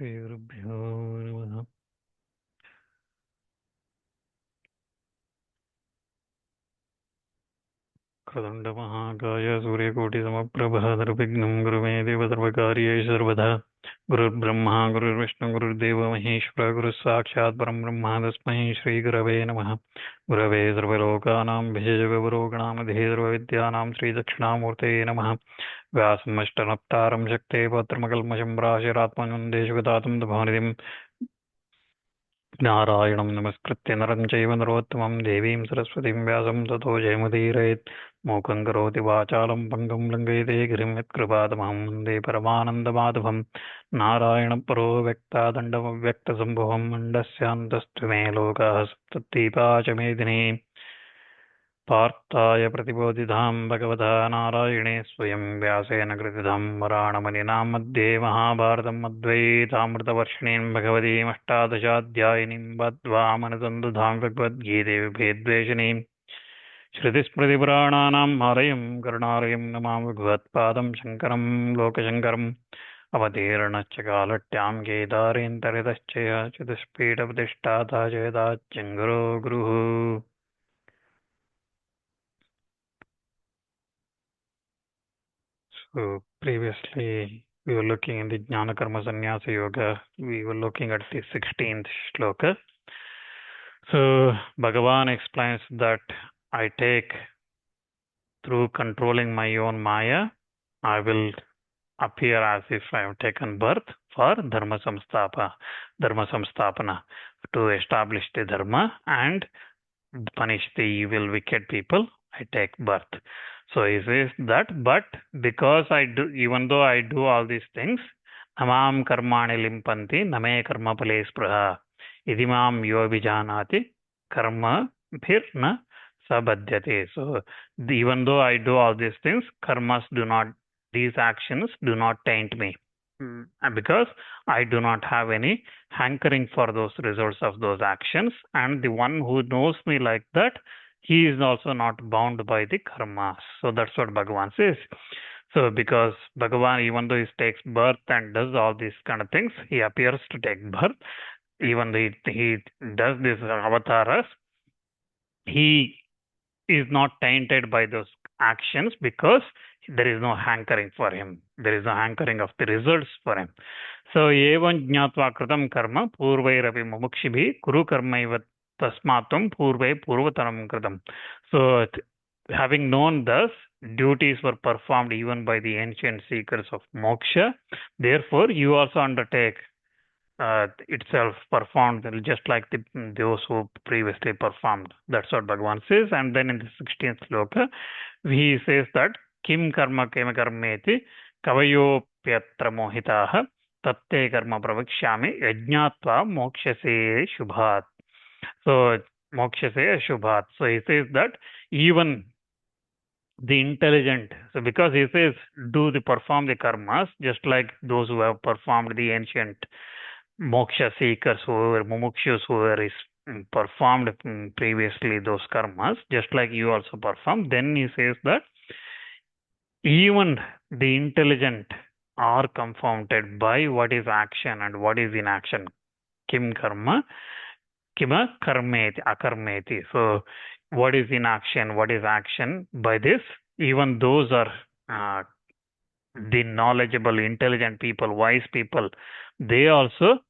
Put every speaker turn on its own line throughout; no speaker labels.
श्रीगुरुभ्यो नमः। कोदण्डमहाकाय सूर्यकोटिसमप्रभः निर्विघ्नं गुरु मे देव सर्वकार्येषु सर्वदा। गुरुर्ब्रह्मा गुरुर्विष्णु गुरुर्देवो महेश्वर गुरुः साक्षात् परं ब्रह्म तस्मै श्रीगुरवे नमः। गुरवे सर्वलोकानां विशेषगुरो गणामधे सर्वविद्यानां श्रीदक्षिणामूर्तये नमः। व्यासमष्टनप्तारं शक्ते पत्रमकल्मषं प्राशिरात्मनं देशगतातं भवनिधिं नारायणं नमस्कृत्य नरं चैव नरोत्तमं देवीं सरस्वतीं व्यासं ततो जयमुदीरयेत्। मूकं करोति वाचालं पङ्गुं लङ्घयते गिरिं यत्कृपातमहं वन्दे परमानन्दमाधवं। नारायणपरो व्यक्तादण्डमव्यक्तसम्भवं मण्डस्यान्तस्तु मे लोकाः सप्तद्वीपा च मेदिनी। पार्थाय प्रतिबोधितां भगवता नारायणे स्वयं व्यासेन कृतितां वराणमणिनां मध्ये महाभारतम् अद्वैतामृतवर्षिणीं भगवतीमष्टादशाध्यायिनीं बद्ध्वामनुसन्दधां भगवद्गीते विभेद्वेषिणीं श्रुतिस्मृतिपुराणानाम् आलयं करुणालयं नमामि भगवत्पादं शङ्करं लोकशङ्करम्। अवतीर्णश्च कालट्यां केदारेन्तरितश्च चतुष्पीठप्रतिष्ठाता चेदाच्यङ्गुरो गुरुः। So previously we were looking in the Jnana-Karma-Sanyasa Yoga. We were looking at the 16th shloka. So Bhagavan explains that I take, through controlling my own Maya, I will appear as if I have taken birth for Dharma Samstapana, to establish the Dharma and punish the evil, wicked people. I take birth. So he says that, but because I do, even though I do all these things, namam karmani limpanti name karma pale spruha idimam yo vijanati karma bhirna sabadhyate. So even though I do all these things, karmas do not, these actions do not taint me. Because I do not have any hankering for those results of those actions, and the one who knows me like that, he is also not bound by the karma. So that's what Bhagavan says. So because Bhagavan, even though he takes birth and does all these kind of things, he appears to take birth. Even though he does these avatars, he is not tainted by those actions because there is no hankering for him. There is no hankering of the results for him. So evam jnatva kritam karma purvairapi mumukshibhi kuru karmaiva tasmatum purve purvataram kritam. So having known thus, duties were performed even by the ancient seekers of moksha. Therefore, you also undertake itself performed just like those who previously performed. That's what Bhagavan says. And then in the 16th sloka, he says that kim karma kema karmeti kavayopyatra mohitaha tatte karma pravikshami yajnatva mokshase shubhat. So mokshase shubhat. So he says that even the intelligent, so because he says perform the karmas just like those who have performed, the ancient moksha seekers who were mumukshus who were performed previously those karmas, just like you also perform. Then he says that even the intelligent are confounded by what is action and what is inaction. Kim karma, kima karmeti, akarmeti. So what is inaction, what is action? By this, even those are the knowledgeable, intelligent people, wise people, they also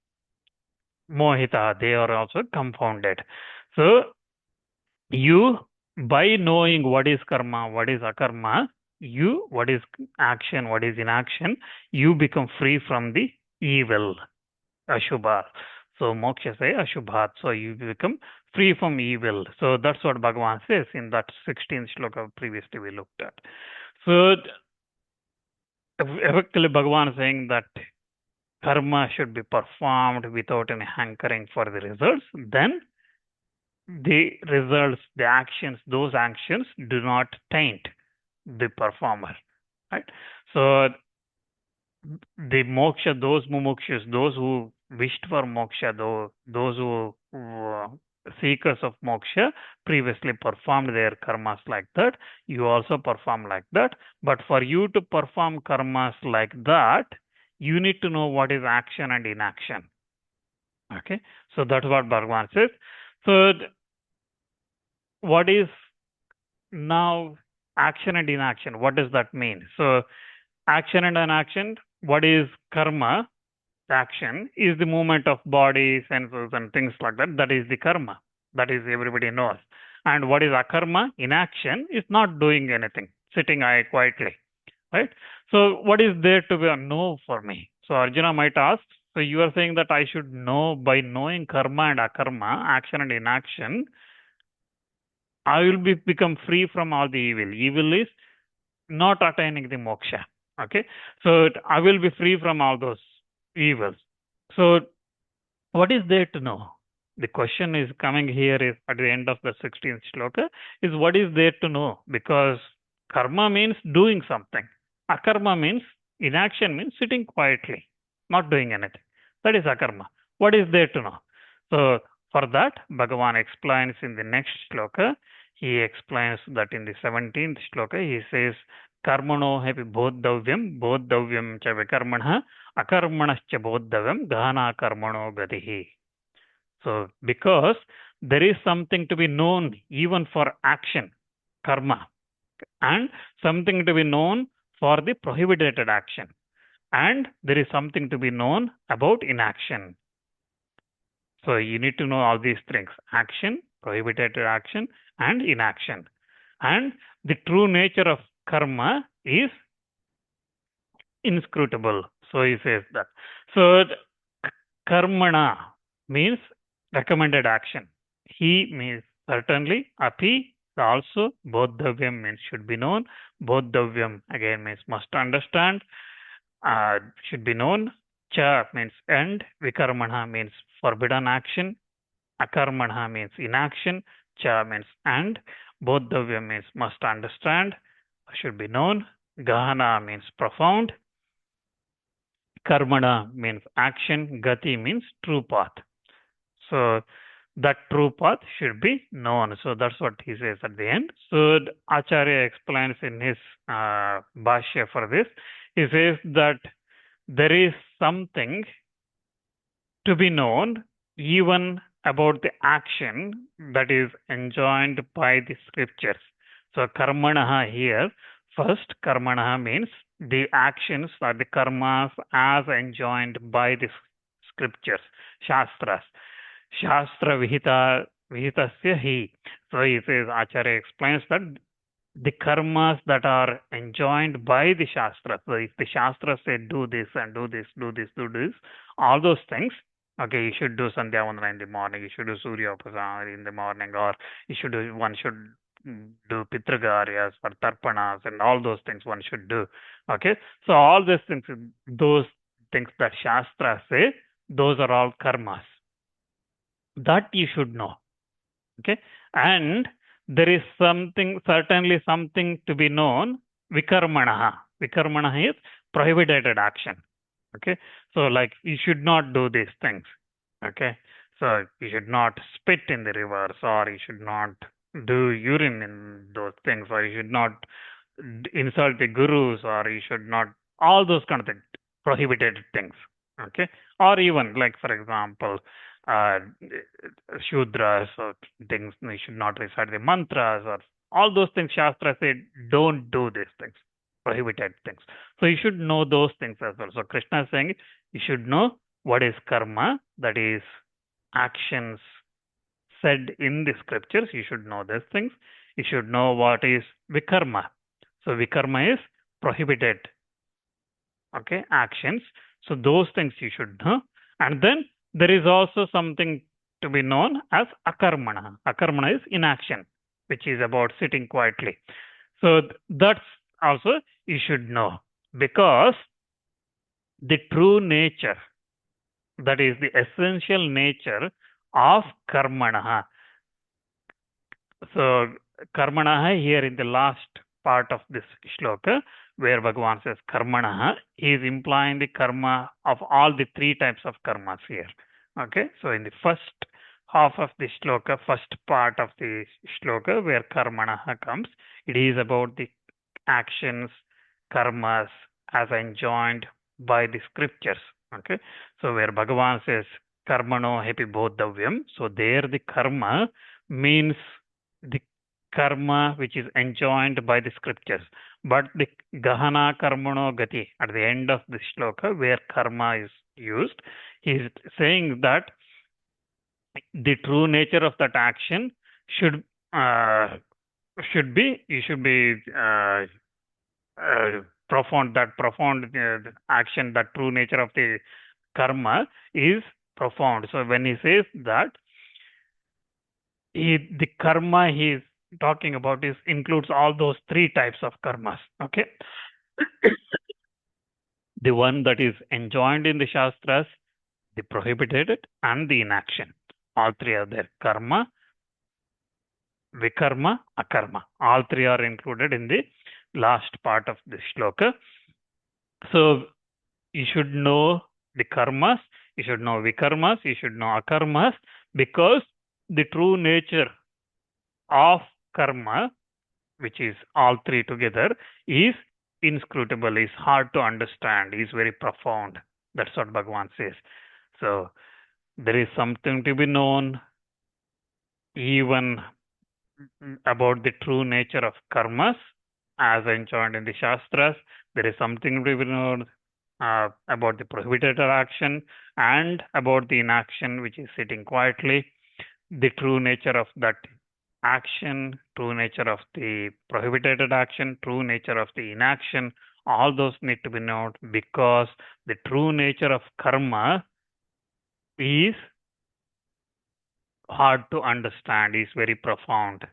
mohita, they are also confounded. So you, by knowing what is karma, what is akarma, you, what is action, what is inaction, you become free from the evil, ashubha. So moksha say ashubhat. So you become free from evil. So that's what Bhagavan says in that 16th shloka previously we looked at. So effectively Bhagavan is saying that karma should be performed without any hankering for the results. Then the results, the actions, those actions do not taint the performer, right? So the moksha, those mumukshus, those who wished for moksha, those who seekers of moksha previously performed their karmas like that, you also perform like that. But for you to perform karmas like that, you need to know what is action and inaction. Okay, so that's what Bhagavan says. So what is now action and inaction? What does that mean? So action and inaction, what is karma? Action is the movement of body, senses, and things like that. That is the karma. That is everybody knows. And what is akarma? Inaction is not doing anything, sitting quietly, right? So what is there to be a know for me? So Arjuna might ask, so you are saying that I should know by knowing karma and akarma, action and inaction, I will become free from all the evil. Evil is not attaining the moksha. Okay, so I will be free from all those evils. So what is there to know? The question is coming here is at the end of the 16th shloka is what is there to know? Because karma means doing something. Akarma means inaction, means sitting quietly, not doing anything. That is akarma. What is there to know? So for that, Bhagavan explains in the next shloka. He explains that in the 17th shloka, he says, Karmano hapi bodhavyam cha vikarmanah, akarmanascha bodhavyam, gahana karmano gatihi. So, because there is something to be known even for action, karma, and something to be known for the prohibited action, and there is something to be known about inaction. So, you need to know all these things: action, prohibited action, and inaction. And the true nature of karma is inscrutable. So, he says that. So, karmana means recommended action. He means certainly. Api also. Bodhavyam means should be known. Bodhavyam again means must understand. Should be known. Cha means end. Vikarmana means forbidden action. Akarmana means inaction. Cha means and. Bodhavyam means must understand. Should be known. Gahana means profound. Karmana means action. Gati means true path. So that true path should be known. So that's what he says at the end. So Acharya explains in his Bhashya for this. He says that there is something to be known even about the action that is enjoined by the scriptures. So karmanaha here, first karmanaha means the actions or the karmas as enjoined by the scriptures, Shastras. Śāstra vihitasya hi. So he says, Acharya explains that the karmas that are enjoined by the Shastra. So if the Shastra said do this and do this, do this, do this, all those things, okay, you should do Sandhya Vandana in the morning, you should do Surya Upasana in the morning, or one should do Pitragaryas or Tarpanas and all those things one should do. Okay, so all those things that Shastra say, those are all karmas. That you should know. Okay, and there is certainly something to be known, vikarmanaha. Vikarmanaha is prohibited action. Okay, so like you should not do these things. Okay, so you should not spit in the rivers, or you should not do urine in those things, or you should not insult the gurus, or you should not, all those kind of things, prohibited things. Okay, or even like, for example, Shudras or things, you should not recite the mantras, or all those things. Shastra said don't do these things, prohibited things. So you should know those things as well. So Krishna is saying you should know what is karma, that is actions said in the scriptures. You should know these things. You should know what is vikarma. So vikarma is prohibited, okay, actions. So those things you should know. And then there is also something to be known as akarmana. Akarmana is inaction, which is about sitting quietly. So that's also you should know, because the true nature, that is the essential nature of karmana. So karmana here in the last part of this shloka, where Bhagavan says karmana, he is implying the karma of all the three types of karmas here. Okay, so in the first half of the shloka, first part of the shloka, where karmana comes, it is about the actions, karmas as enjoined by the scriptures. Okay, so where Bhagavan says karmano hepi bodhavyam, so there the karma means the karma which is enjoined by the scriptures. But the gahana karmano gati at the end of the shloka where karma is used, he is saying that the true nature of that action should uh, should be profound. That profound action, that true nature of the karma is profound. So when he says that, the karma he is talking about includes all those three types of karmas. Okay, the one that is enjoined in the Shastras, the prohibited, and the inaction. All three are there: karma, vikarma, akarma. All three are included in the last part of the shloka. So you should know the karmas, you should know vikarmas, you should know akarmas, because the true nature of karma, which is all three together, is inscrutable, is hard to understand, is very profound. That's what Bhagavan says. So there is something to be known even about the true nature of karmas as enjoined in the Shastras. There is something to be known about the prohibited action and about the inaction which is sitting quietly. The true nature of that action, true nature of the prohibited action, true nature of the inaction, all those need to be known, because the true nature of karma is hard to understand, is very profound.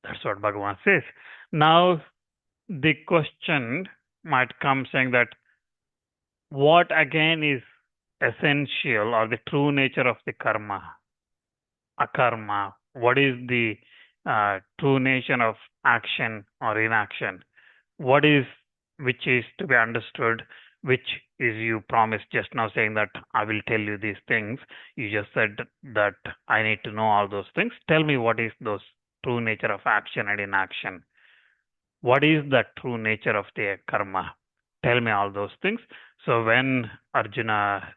That's what Bhagavan says. Now, the question might come saying that what again is essential or the true nature of the karma, akarma? What is the true nature of action or inaction? What is which is to be understood? Which is you promised just now saying that I will tell you these things. You just said that I need to know all those things. Tell me what is those true nature of action and inaction. What is the true nature of the karma? Tell me all those things. So when Arjuna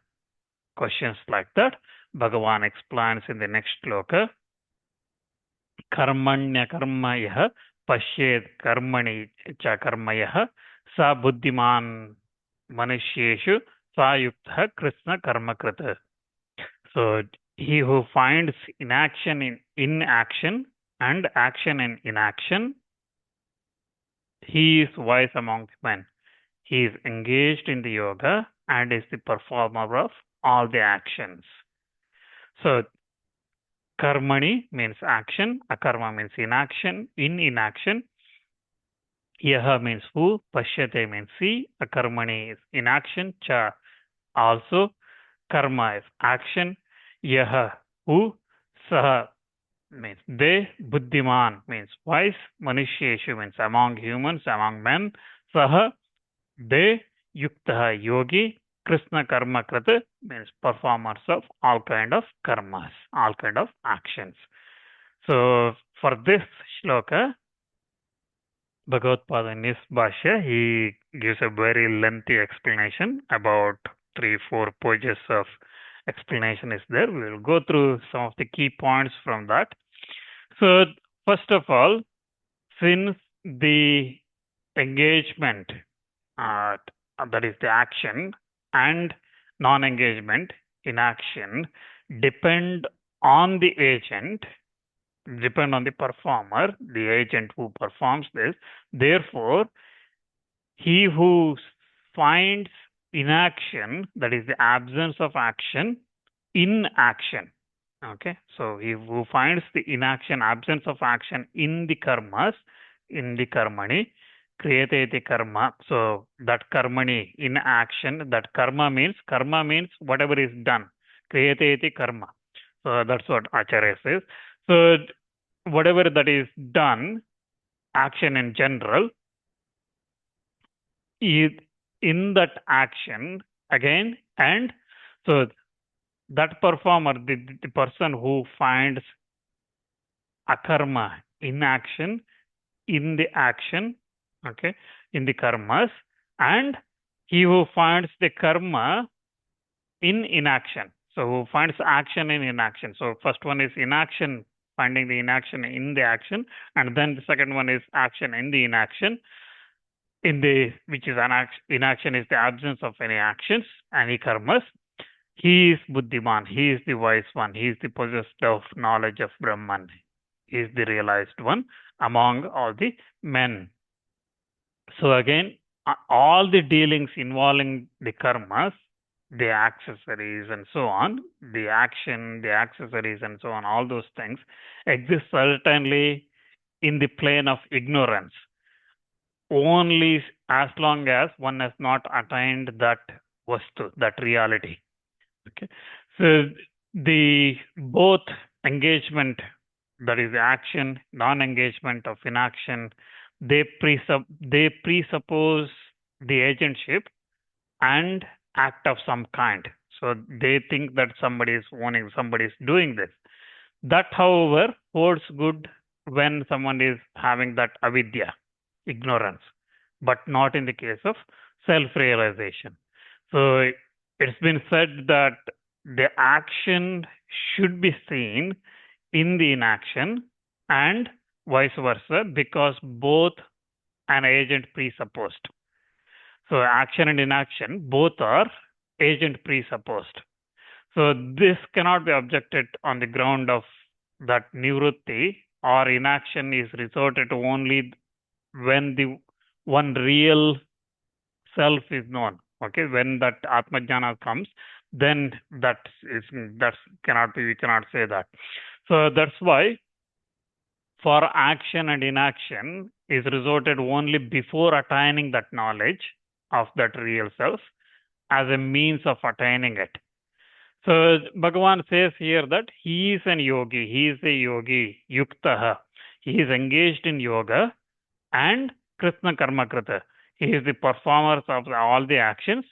questions like that, Bhagavan explains in the next shloka, karmanya karma yaha pashyed karmani cha karma yaha sa buddhiman manushyeshu sayuktha krishna karma krita. So he who finds inaction in inaction and action in inaction, he is wise among men. He is engaged in the yoga and is the performer of all the actions. So karmani means action, akarma means inaction, in inaction. Yaha means who, pashyate means see, akarmani is inaction, cha also, karma is action, yaha who, saha means they, buddhiman means wise, manusheshu means among humans, among men, saha they, yukta yogi, krishna karma krita means performers of all kind of karmas, all kind of actions. So for this shloka, Bhagavad in his Bhashya, he gives a very lengthy explanation, about 3-4 pages of explanation is there. We will go through some of the key points from that. So first of all, since the engagement, that is the action, and non-engagement, inaction, depend on the agent, depend on the performer, the agent who performs this. Therefore, he who finds inaction, that is the absence of action, in action. Okay, so he who finds the inaction, absence of action in the karmas, in the karmani, kriyate karma. So that karmani, in action, that karma means whatever is done. Kriyate karma. So that's what Acharya says. So whatever that is done, action in general, is in that action again, and so that performer, the person who finds akarma, inaction, in the action, okay, in the karmas, and he who finds the karma in inaction. So who finds action in inaction. So first one is inaction, finding the inaction in the action, and then the second one is action in the inaction. In the which is inaction is the absence of any actions, any karmas. He is Buddhiman, he is the wise one, he is the possessed of knowledge of Brahman, he is the realized one among all the men. So again, all the dealings involving the karmas, the accessories and so on, the action, the accessories and so on, all those things exist certainly in the plane of ignorance, only as long as one has not attained that vastu, that reality. Okay, so the both engagement, that is action, non-engagement of inaction, they presuppose the agentship and act of some kind. So they think that somebody is owning, somebody is doing this. That, however, holds good when someone is having that avidya, ignorance, but not in the case of self-realization. So it's been said that the action should be seen in the inaction and vice versa, because both an agent presupposed. So action and inaction both are agent presupposed. So this cannot be objected on the ground of that nivrutti or inaction is resorted to only when the one real self is known. Okay, when that Atmajnana comes, then that cannot be, we cannot say that. So that's why for action and inaction is resorted only before attaining that knowledge of that real self as a means of attaining it. So Bhagavan says here that he is an yogi, he is a yogi, yuktaha. He is engaged in yoga and Krishna karma krita. He is the performer of all the actions,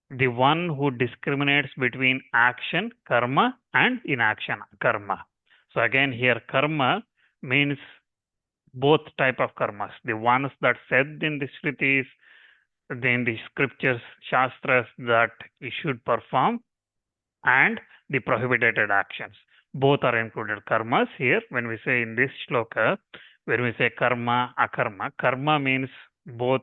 the one who discriminates between action, karma, and inaction, karma. So again here karma means both type of karmas, the ones that said in the Shrutis, in the scriptures, Shāstras, that you should perform, and the prohibited actions. Both are included. Karmas here, when we say in this shloka, when we say karma, akarma, karma means both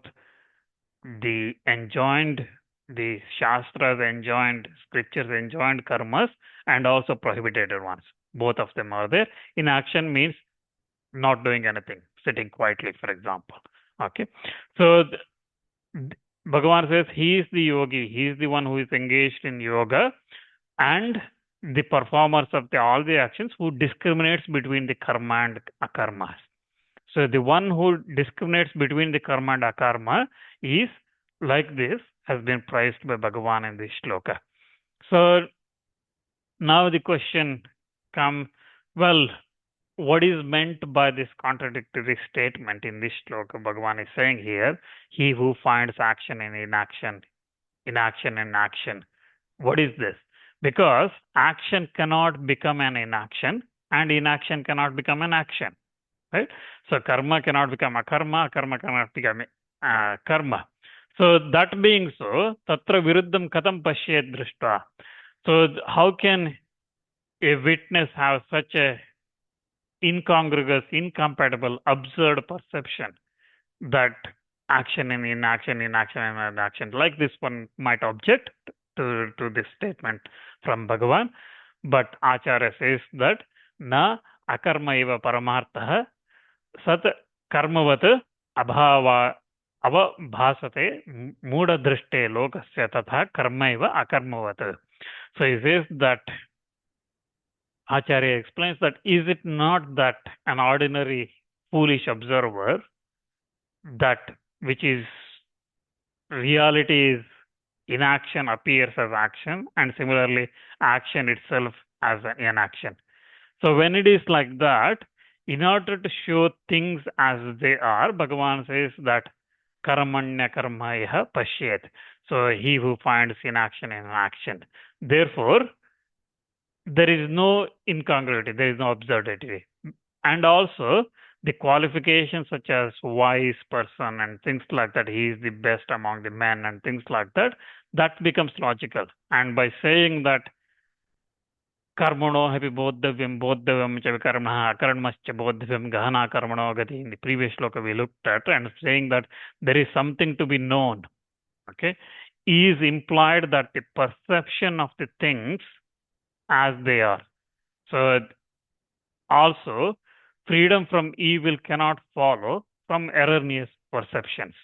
the enjoined, the Shastras enjoined, scriptures enjoined karmas, and also prohibited ones. Both of them are there. Inaction means not doing anything, sitting quietly, for example. Okay, so Bhagavan says he is the yogi, he is the one who is engaged in yoga and the performers of all the actions who discriminates between the karma and akarmas. So the one who discriminates between the karma and akarma is like this, has been praised by Bhagavan in this shloka. So now the question comes, well, what is meant by this contradictory statement in this shloka? Bhagavan is saying here, he who finds action in inaction, inaction in action. What is this? Because action cannot become an inaction and inaction cannot become an action, right? So karma cannot become akarma, akarma cannot become karma. So that being so, tatra viruddham katam pashyet drishta. So how can a witness have such a incongruous, incompatible, absurd perception that action and inaction, inaction and inaction, like this one might object to this statement from Bhagavan, but Acharya says that na akarma eva paramartha sat karmavat abhava avabhasate muda drishte lokasya tatha karma eva akarmavat. So he says that, Acharya explains that, is it not that an ordinary foolish observer, that which is reality is inaction appears as action, and similarly action itself as an action. So when it is like that, in order to show things as they are, Bhagavan says that karamanya karmaya pashyet. So he who finds inaction in action. Therefore, there is no incongruity, there is no absurdity. And also, the qualifications such as wise person and things like that, he is the best among the men and things like that, that becomes logical. And by saying that karmano hapi bodhavyam cha vikarmah akarmascha bodhavyam gahana karmano gati, in the previous shloka we looked at, and saying that there is something to be known, okay, is implied that the perception of the things as they are. So also, freedom from evil cannot follow from erroneous perceptions.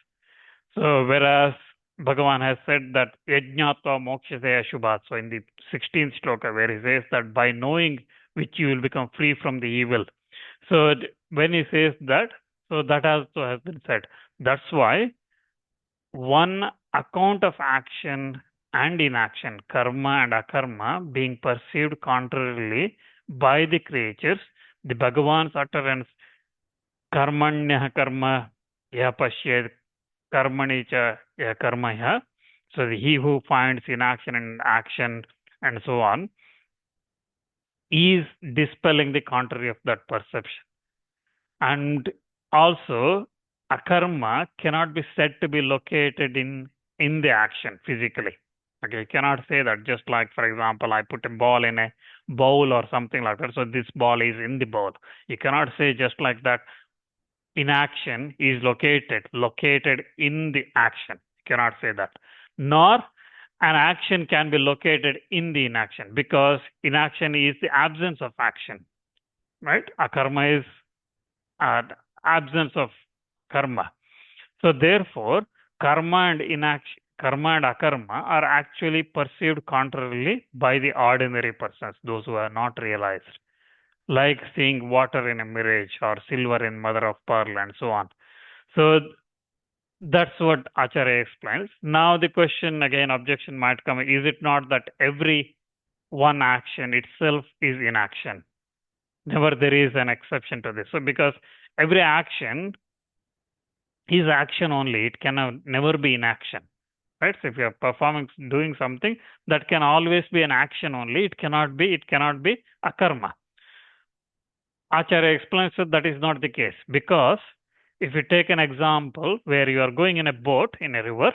So whereas Bhagavan has said that yajñātva mokṣasaya shubhat, so in the 16th shloka where he says that by knowing which you will become free from the evil. So when he says that, so that also has been said. That's why one account of action and inaction, karma and akarma, being perceived contrarily by the creatures, the Bhagavan's utterance, karmanyah karma ya pashyed karmani cha ya karmaya, so he who finds inaction and action and so on, is dispelling the contrary of that perception. And also, akarma cannot be said to be located in the action physically. Okay, you cannot say that. Just like, for example, I put a ball in a bowl or something like that, so this ball is in the bowl. You cannot say just like that inaction is located in the action. You cannot say that. Nor an action can be located in the inaction, because inaction is the absence of action, right? Akarma is absence of karma. So therefore, karma and inaction, karma and akarma are actually perceived contrarily by the ordinary persons, those who are not realized, like seeing water in a mirage or silver in mother of pearl and so on. So that's what Acharya explains. Now the question again, objection might come, is it not that every one action itself is inaction? Never there is an exception to this. So because every action is action only, it can never be inaction, right? So if you are performing, doing something, that can always be an action only. It cannot be akarma. Acharya explains that is not the case, because if you take an example where you are going in a boat in a river,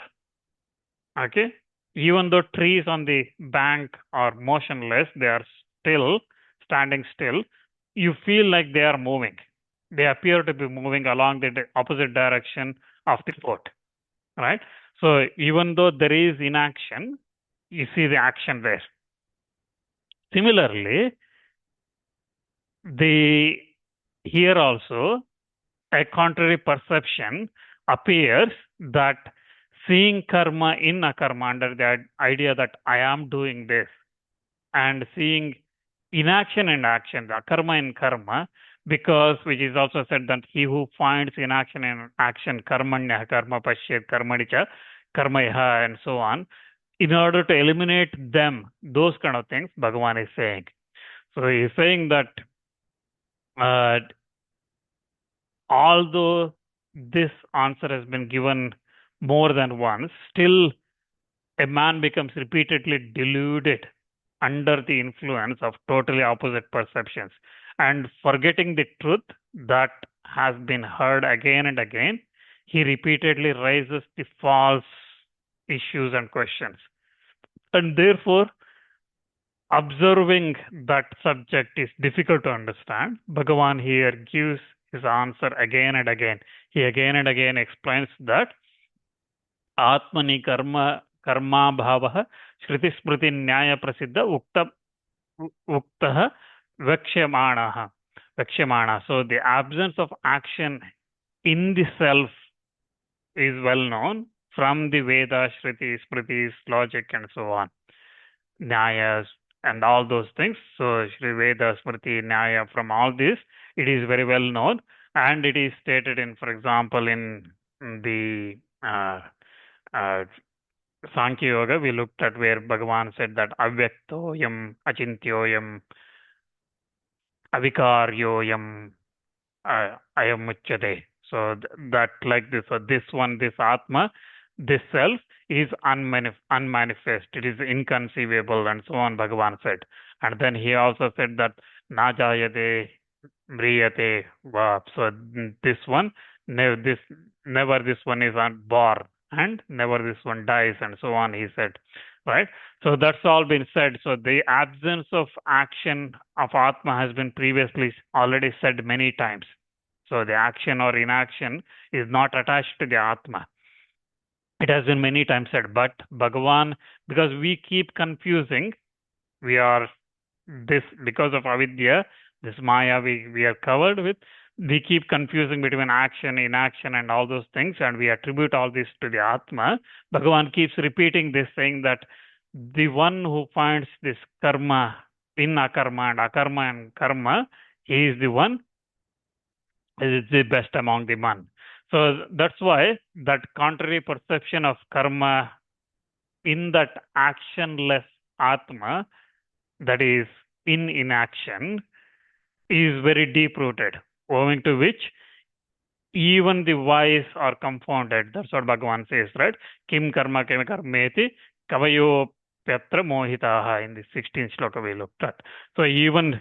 okay, even though trees on the bank are motionless, they are still standing still, you feel like they are moving. They appear to be moving along the opposite direction of the boat, right? So even though there is inaction, you see the action there. Similarly, here also a contrary perception appears, that seeing karma in akarma under the idea that I am doing this, and seeing inaction and action, the akarma in karma, because which is also said that he who finds inaction and action, karmanya karma pashyed karmanicha karmaya and so on, in order to eliminate them, those kind of things, Bhagavan is saying. So he is saying that although this answer has been given more than once, still a man becomes repeatedly deluded under the influence of totally opposite perceptions, and forgetting the truth that has been heard again and again, he repeatedly raises the false issues and questions. And therefore, observing that subject is difficult to understand. Bhagavan here gives his answer again and again. He again and again explains that Atmani karma bhavah shruti smriti nyaya prasiddha uktah vakshyamana. So the absence of action in the self is well known from the Vedas, Shrutis, Smritis, logic, and so on. Nyayas and all those things. So Shri Veda, Smriti, Nyaya, from all this, it is very well known, and it is stated in, for example, in the Sankhya Yoga, we looked at where Bhagavan said that avyaktoyam, achintyoyam, avikaryoyam, ayam uchyate. So that like this, so this one, this Atma, this self is unmanifest, it is inconceivable, and so on, Bhagavan said. And then he also said that na jayate, mriyate va. So this one, never this one is born, and never this one dies, and so on, he said. Right? So that's all been said. So the absence of action of Atma has been previously already said many times. So the action or inaction is not attached to the Atma. It has been many times said, but Bhagavan, because we keep confusing, we are this, because of avidya, this Maya we are covered with, we keep confusing between action, inaction, and all those things, and we attribute all this to the Atma. Bhagavan keeps repeating this, saying that the one who finds this karma in akarma and akarma and karma, he is the one, is the best among the man. So that's why that contrary perception of karma in that actionless Atma, that is in inaction, is very deep rooted, owing to which even the wise are confounded. That's what Bhagavan says, right? Kim karma karmeti kavayo pyatra mohitaha, in the 16th shloka we looked at. So even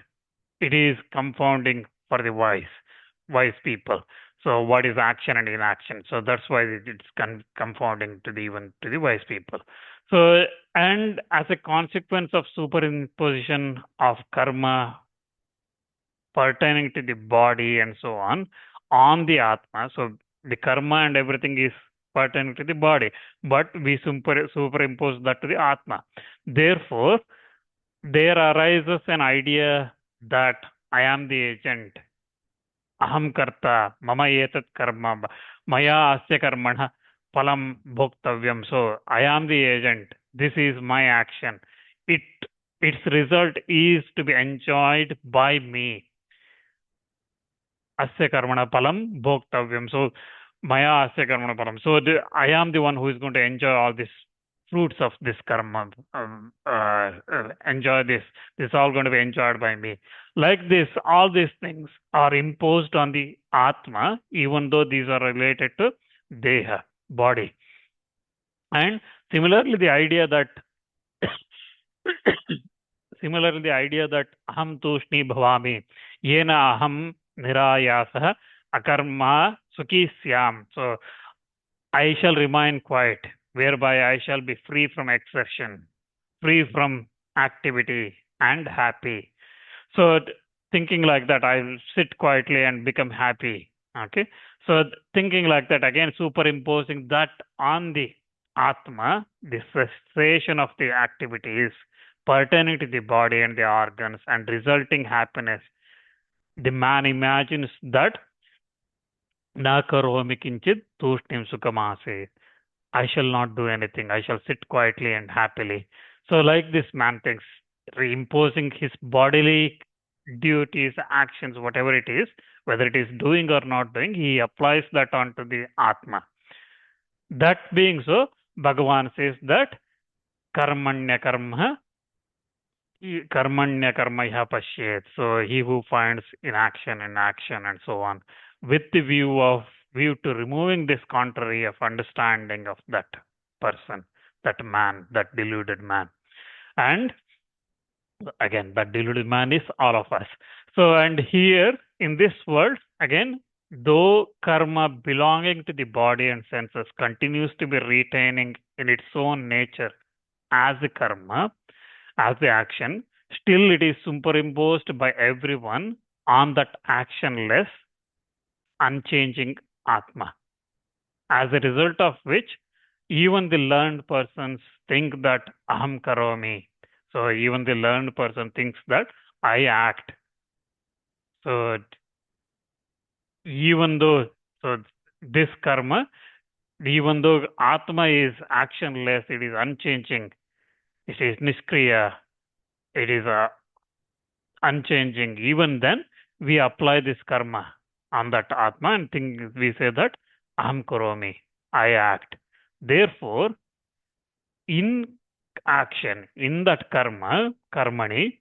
it is confounding for the wise people. So what is action and inaction? So that's why it's confounding to the wise people. So, and as a consequence of superimposition of karma pertaining to the body and so on the Atma, so the karma and everything is pertaining to the body, but we superimpose that to the Atma. Therefore, there arises an idea that I am the agent. Aham karta, mama etat karma, maya asya karmana phalam bhoktavyam. So I am the agent. This is my action. Its result is to be enjoyed by me. Asya karmana phalam bhoktavyam. So maya asya karmana phalam. So I am the one who is going to enjoy all this fruits of this karma, enjoy this. This is all going to be enjoyed by me. Like this, all these things are imposed on the Atma, even though these are related to Deha, body. And similarly, the idea that aham tushni bhavami, yena aham nirayasah akarma sukhi syam. So I shall remain quiet, whereby I shall be free from exertion, free from activity, and happy. So thinking like that, I'll sit quietly and become happy. Okay. So thinking like that, again, superimposing that on the Atma, the cessation of the activities pertaining to the body and the organs and resulting happiness. The man imagines that na karomi kinchit tushnim sukhamase. I shall not do anything. I shall sit quietly and happily. So like this man thinks, reimposing his bodily duties, actions, whatever it is, whether it is doing or not doing, he applies that onto the Atma. That being so, Bhagavan says that karmanya karma iha pashyet. So he who finds inaction, and so on, with the view to removing this contrary of understanding of that person, that man, that deluded man. And again, that deluded man is all of us. So, and here in this world, again, though karma belonging to the body and senses continues to be retaining in its own nature as a karma, as the action, still it is superimposed by everyone on that actionless, unchanging Atma. As a result of which, even the learned persons think that aham karomi. So even the learned person thinks that I act. So even though this karma, even though Atma is actionless, it is unchanging, it is niskriya, it is unchanging. Even then, we apply this karma on that Atma and we say that aham karomi, I act. Therefore, in action, in that karmani,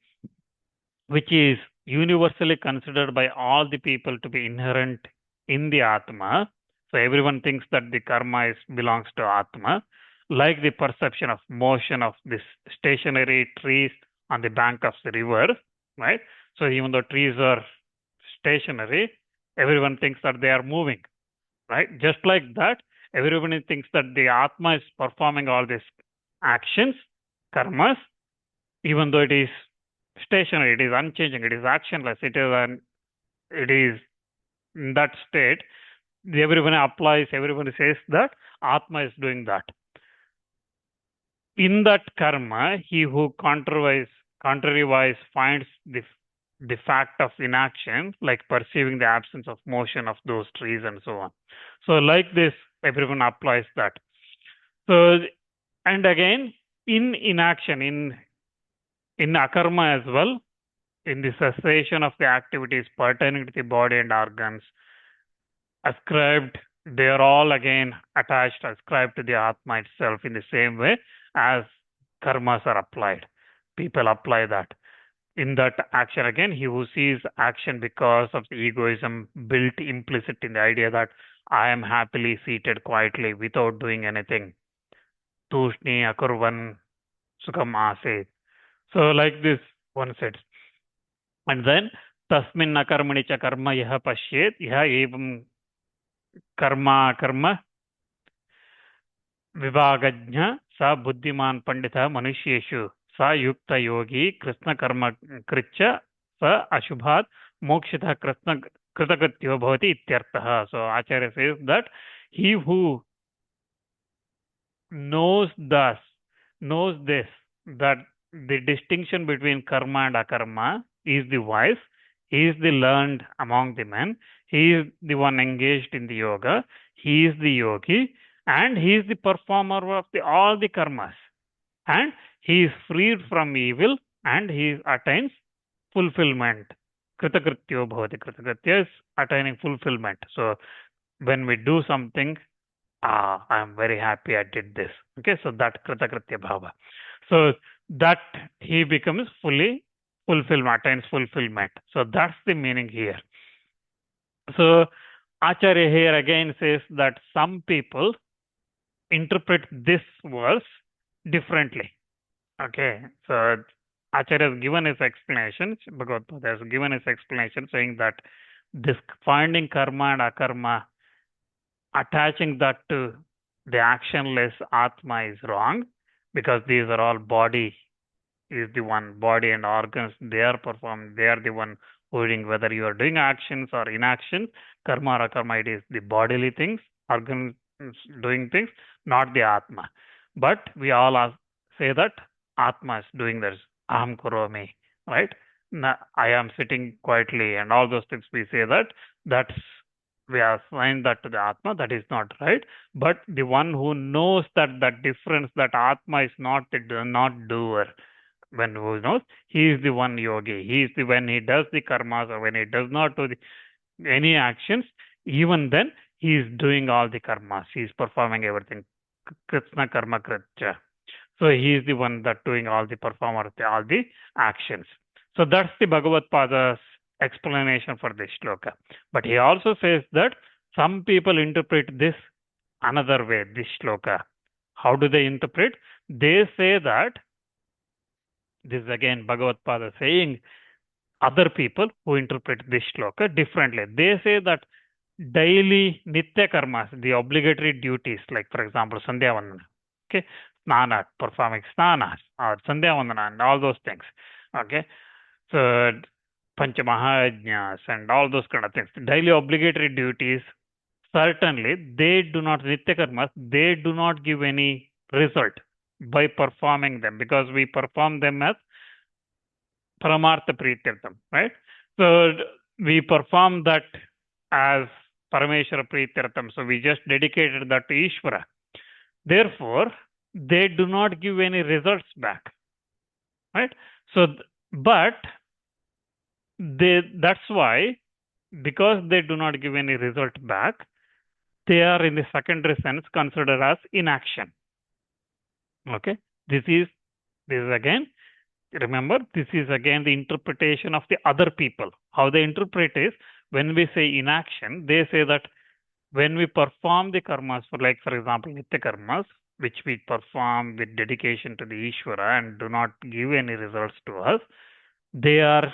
which is universally considered by all the people to be inherent in the Atma. So everyone thinks that the karma belongs to Atma, like the perception of motion of this stationary trees on the bank of the river, right? So even though trees are stationary, everyone thinks that they are moving, right? Just like that, everyone thinks that the Atma is performing all these actions, karmas, even though it is stationary, it is unchanging, it is actionless, it is in that state. Everyone applies, everyone says that Atma is doing that. In that karma, he who contrariwise finds the fact of inaction, like perceiving the absence of motion of those trees and so on. So like this, everyone applies that. So, and again, in inaction, in akarma as well, in the cessation of the activities pertaining to the body and organs, ascribed, they are all again attached, ascribed to the Atma itself in the same way as karmas are applied. People apply that. In that action again, he who sees action because of the egoism built implicit in the idea that I am happily seated quietly without doing anything. Tushni akurvan sukham aset. So like this, one said. And then tasmin akarmani cha karma yaha pashyet yaha evam karma vivagajna sa buddhiman pandita manusheshu sa yukta yogi krishna karma kritcha sa ashubhat mokshita krishna kritakrityo bhavati ityartha. So Acharya says that he who knows this, that the distinction between karma and akarma is the wise, he is the learned among the men, he is the one engaged in the yoga, he is the yogi, and he is the performer of all the karmas. And he is freed from evil and he attains fulfillment. Kritakrityo bhavati. Kritakritya is attaining fulfillment. So when we do something, I am very happy I did this. Okay, so that kritakritya bhava. So that he becomes fully fulfillment, attains fulfillment. So that's the meaning here. So Acharya here again says that some people interpret this verse differently. Okay, so Acharya has given his explanation, Bhagavad has given his explanation saying that this finding karma and akarma, attaching that to the actionless Atma is wrong, because these are all body is the one, body and organs, they are performing, they are the one holding, whether you are doing actions or inaction, karma or akarma, it is the bodily things, organs doing things, not the Atma. But we all say that Atma is doing this, aham kuromi, right? I am sitting quietly and all those things we say that's we assign that to the Atma, that is not right. But the one who knows that difference, that Atma is not doer, when who knows, he is the one yogi. He is the when he does the karmas or when he does not do any actions, even then he is doing all the karmas. He is performing everything. Krishna karma kritcha. So he is the one that doing all the performer, all the actions. So that's the Bhagavad Pada's explanation for this shloka. But he also says that some people interpret this another way, this shloka. How do they interpret? They say that, this is again Bhagavad Pada saying, other people who interpret this shloka differently. They say that daily nitya karmas, the obligatory duties, like for example, Sandhya Vandana, okay, snana, performing snanas, or Sandhya Vandana, and all those things, okay, so Panchamahajnas and all those kind of things, daily obligatory duties, certainly they do not, nitya karmas, they do not give any result by performing them, because we perform them as Paramartha Prityartham, right? So we perform that as Parameshwara Prityartham. So we just dedicated that to Ishvara. Therefore, they do not give any results back, right? So, but that's why, because they do not give any result back, they are in the secondary sense considered as inaction. Okay, this is again, remember, this is again the interpretation of the other people. How they interpret is, when we say inaction, they say that when we perform the karmas, for example, nitya karmas, which we perform with dedication to the Ishvara and do not give any results to us, they are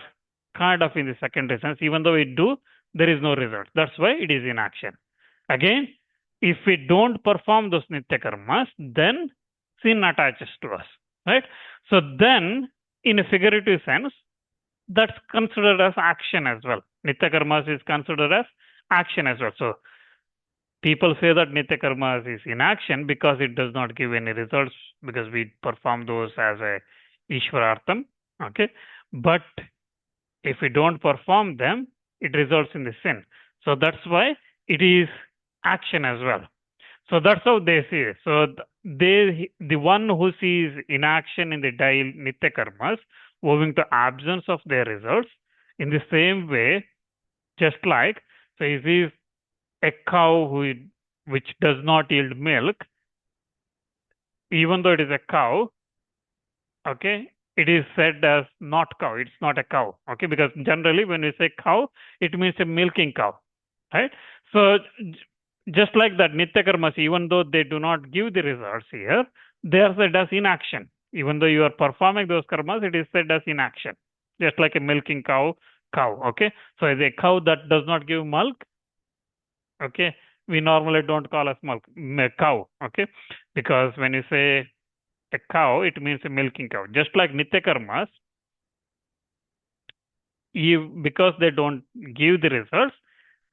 kind of in the secondary sense. Even though we do, there is no result. That's why it is inaction. Again, if we don't perform those nitya karmas, then sin attaches to us, right? So then, in a figurative sense, that's considered as action as well. Nitya karmas is considered as action as well. So people say that nitya karmas is inaction because it does not give any results, because we perform those as a ishwarartham, okay? But if we don't perform them, it results in the sin. So that's why it is action as well. So that's how they see it. So the one who sees inaction in the nitya karmas owing to absence of their results, in the same way, just like, so he sees a cow which does not yield milk, even though it is a cow, okay, it is said as not cow. It's not a cow, okay, because generally when we say cow, it means a milking cow, right? So just like that, nitya karmas, even though they do not give the results here, they are said as inaction. Even though you are performing those karmas, it is said as inaction. Just like a milking cow, okay? So as a cow that does not give milk, okay, we normally don't call as cow, okay? Because when you say a cow, it means a milking cow. Just like nitya karmas, because they don't give the results,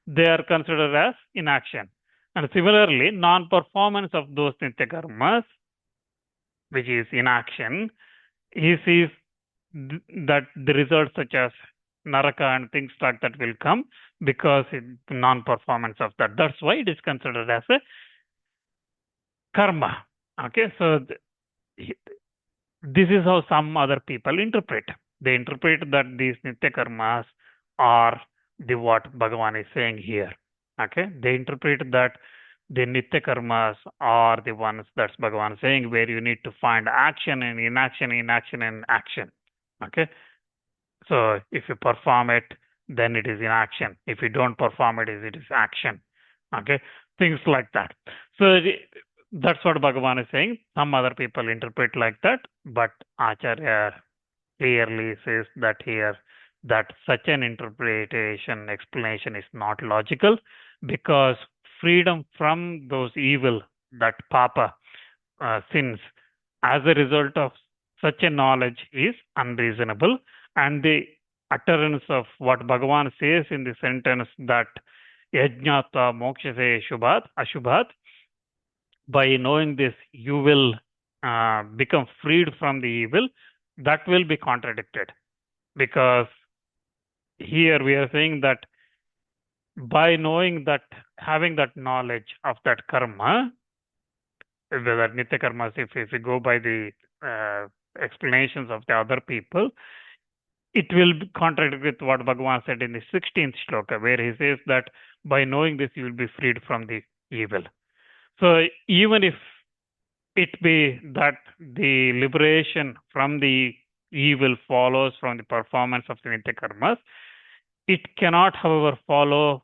they are considered as inaction. And similarly, non-performance of those nitya karmas, which is inaction, he sees that the results such as naraka and things like that will come because non-performance of that. That's why it is considered as a karma. Okay, so this is how some other people interpret. They interpret that these nitya karmas are the what Bhagavan is saying here. Okay, they interpret that the nitya karmas are the ones that's Bhagavan saying, where you need to find action and inaction, inaction and action. Okay, so if you perform it, then it is inaction. If you don't perform it, it is action. Okay, things like that. So that's what Bhagavan is saying. Some other people interpret like that, but Acharya clearly says that here that such an interpretation, explanation is not logical, because freedom from those evil, that papa, sins, as a result of such a knowledge is unreasonable. And the utterance of what Bhagavan says in the sentence that yajnata mokshase shubhat ashubhat, by knowing this you will become freed from the evil, that will be contradicted, because here we are saying that by knowing that, having that knowledge of that karma, whether nitya karmas, if we go by the explanations of the other people, it will contradict with what Bhagavan said in the 16th shloka, where he says that by knowing this you will be freed from the evil. So even if it be that the liberation from the evil follows from the performance of the nitya karmas, it cannot, however, follow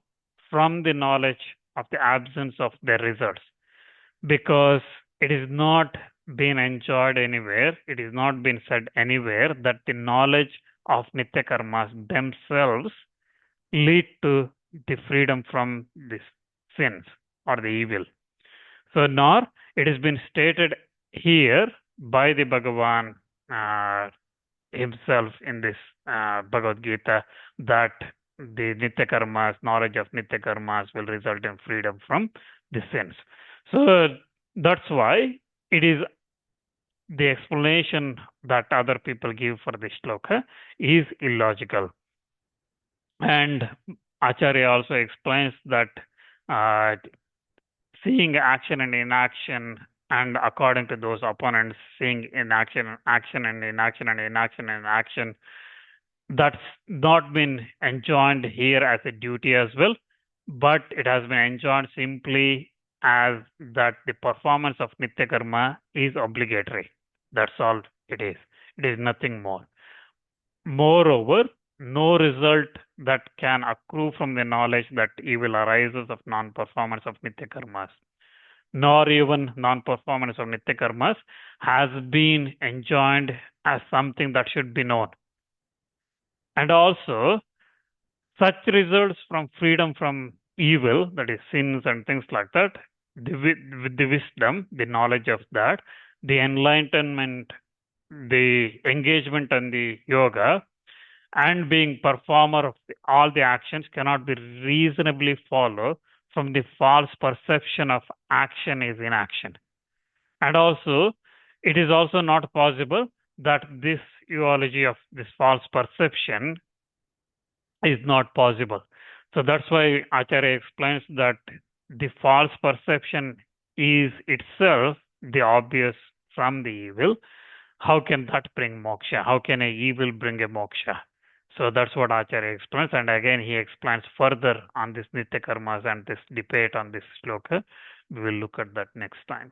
from the knowledge of the absence of their results, because it is not been enjoyed anywhere, it is not been said anywhere that the knowledge of nitya karmas themselves lead to the freedom from these sins or the evil. So nor it has been stated here by the Bhagavan himself in this Bhagavad Gita that the nitya karmas, knowledge of nitya karmas will result in freedom from the sins. So that's why it is the explanation that other people give for this shloka is illogical. And Acharya also explains that seeing action and inaction, and according to those opponents, seeing inaction, action and inaction and inaction and action, that's not been enjoined here as a duty as well, but it has been enjoined simply as that the performance of nitya karma is obligatory. That's all it is. It is nothing more. Moreover, no result that can accrue from the knowledge that evil arises of non-performance of nitya karmas, nor even non-performance of nitya karmas, has been enjoined as something that should be known. And also, such results from freedom from evil, that is sins and things like that, with the wisdom, the knowledge of that, the enlightenment, the engagement in the yoga, and being performer of all the actions cannot be reasonably followed from the false perception of action is inaction. And also, it is also not possible that this eulogy of this false perception is not possible. So that's why Acharya explains that the false perception is itself the obvious from the evil. How can that bring moksha? How can a evil bring a moksha? So that's what Acharya explains. And again, he explains further on this Nitya Karmas and this debate on this shloka. We will look at that next time.